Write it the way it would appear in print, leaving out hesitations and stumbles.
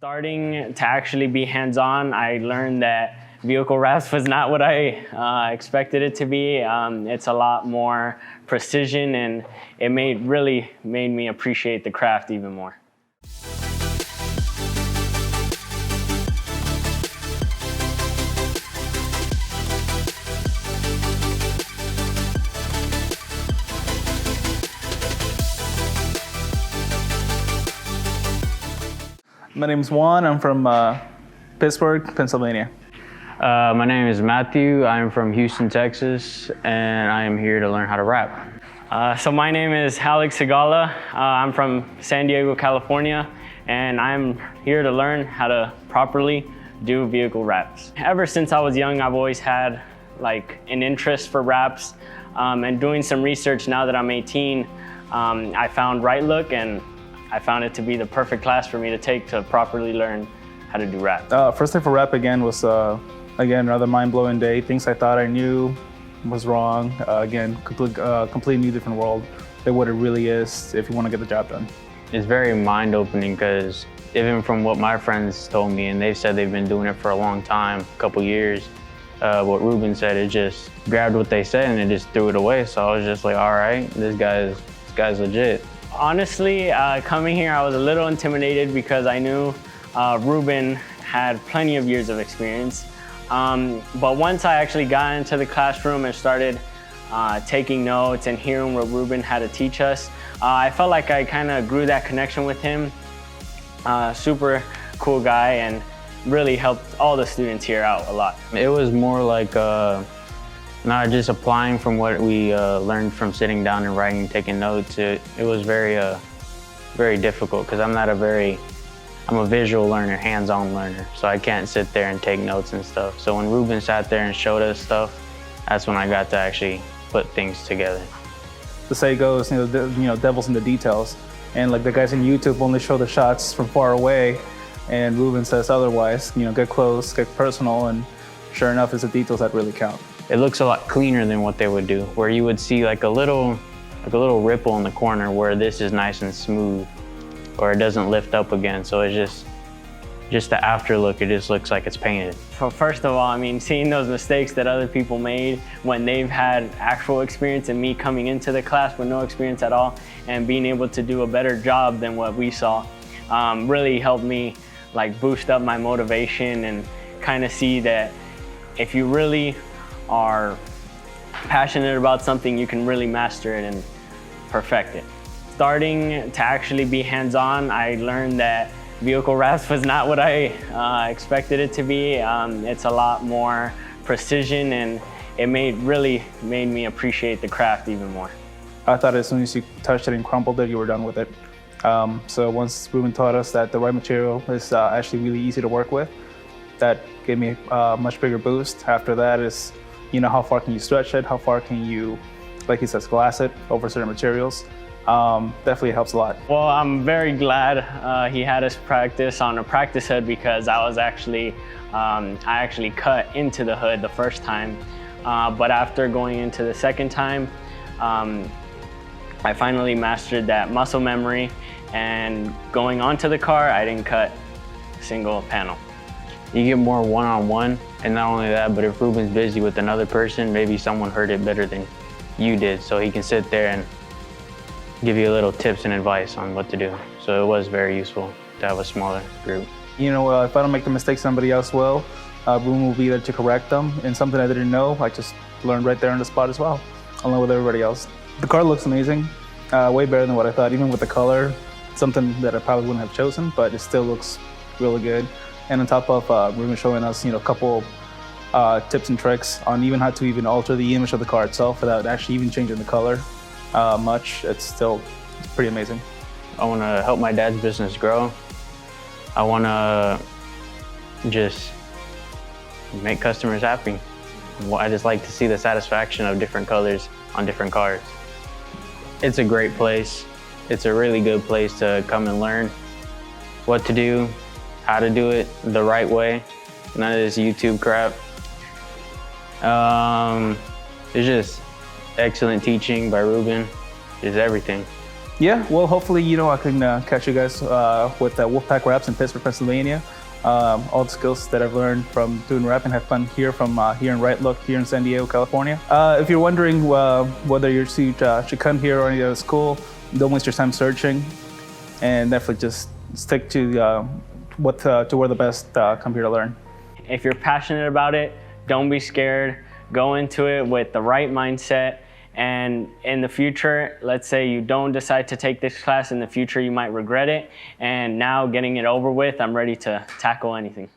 Starting to actually be hands-on, I learned that vehicle wraps was not what I expected it to be. It's a lot more precision, and it really made me appreciate the craft even more. My name's Juan. I'm from Pittsburgh, Pennsylvania. My name is Matthew. I'm from Houston, Texas, and I am here to learn how to wrap. So my name is Alex Segala. I'm from San Diego, California, and I'm here to learn how to properly do vehicle wraps. Ever since I was young, I've always had like an interest for wraps, and doing some research now that I'm 18, I found Right Look, and I found it to be the perfect class for me to take to properly learn how to do wrap. First day for wrap again was, again, another mind-blowing day. Things I thought I knew was wrong. Again, completely new different world than what it really is if you want to get the job done. It's very mind-opening because even from what my friends told me, and they've said they've been doing it for a long time, a couple years, what Ruben said, it just grabbed what they said and it just threw it away. So I was just like, all right, this guy's legit. Honestly, coming here, I was a little intimidated because I knew Ruben had plenty of years of experience. But once I actually got into the classroom and started taking notes and hearing what Ruben had to teach us, I felt like I kind of grew that connection with him. Super cool guy, and really helped all the students here out a lot. It was more like not just applying from what we learned from sitting down and writing, taking notes. It was very difficult because I'm a visual learner, hands-on learner, so I can't sit there and take notes and stuff. So when Ruben sat there and showed us stuff, that's when I got to actually put things together. The say goes, devil's in the details. And like the guys on YouTube only show the shots from far away, and Ruben says otherwise. Get close, get personal, and sure enough, it's the details that really count. It looks a lot cleaner than what they would do, where you would see like a little ripple in the corner where this is nice and smooth, or it doesn't lift up again. So it's just the after look, it just looks like it's painted. So first of all, I mean, seeing those mistakes that other people made when they've had actual experience, and me coming into the class with no experience at all and being able to do a better job than what we saw, really helped me like boost up my motivation and kind of see that if you really are passionate about something, you can really master it and perfect it. Starting to actually be hands-on, I learned that vehicle wraps was not what I expected it to be. It's a lot more precision, and it really made me appreciate the craft even more. I thought as soon as you touched it and crumpled it, you were done with it. So once Ruben taught us that the right material is actually really easy to work with, that gave me a much bigger boost. After that is, how far can you stretch it? How far can you, like he says, glass it over certain materials? Definitely helps a lot. Well, I'm very glad he had us practice on a practice hood, because I actually cut into the hood the first time. But after going into the second time, I finally mastered that muscle memory, and going onto the car, I didn't cut a single panel. You get more one-on-one, and not only that, but if Ruben's busy with another person, maybe someone heard it better than you did, so he can sit there and give you a little tips and advice on what to do. So it was very useful to have a smaller group. If I don't make the mistakes somebody else will, Ruben will be there to correct them. And something I didn't know, I just learned right there on the spot as well, along with everybody else. The car looks amazing, way better than what I thought, even with the color. Something that I probably wouldn't have chosen, but it still looks really good. And on top of Ruben showing us, a couple tips and tricks on even how to even alter the image of the car itself without actually even changing the color much. It's still pretty amazing. I want to help my dad's business grow. I want to just make customers happy. I just like to see the satisfaction of different colors on different cars. It's a great place. It's a really good place to come and learn what to do, how to do it the right way. None of this YouTube crap. It's just excellent teaching by Ruben. It's everything. Yeah, well, hopefully, I can catch you guys with Wolfpack Raps in Pittsburgh, Pennsylvania. All the skills that I've learned from doing rap and have fun here here in Right Look, here in San Diego, California. If you're wondering whether you should come here or any other school, don't waste your time searching, and definitely just stick to where the best come here to learn. If you're passionate about it, don't be scared. Go into it with the right mindset. And in the future, let's say you don't decide to take this class, in the future you might regret it. And now getting it over with, I'm ready to tackle anything.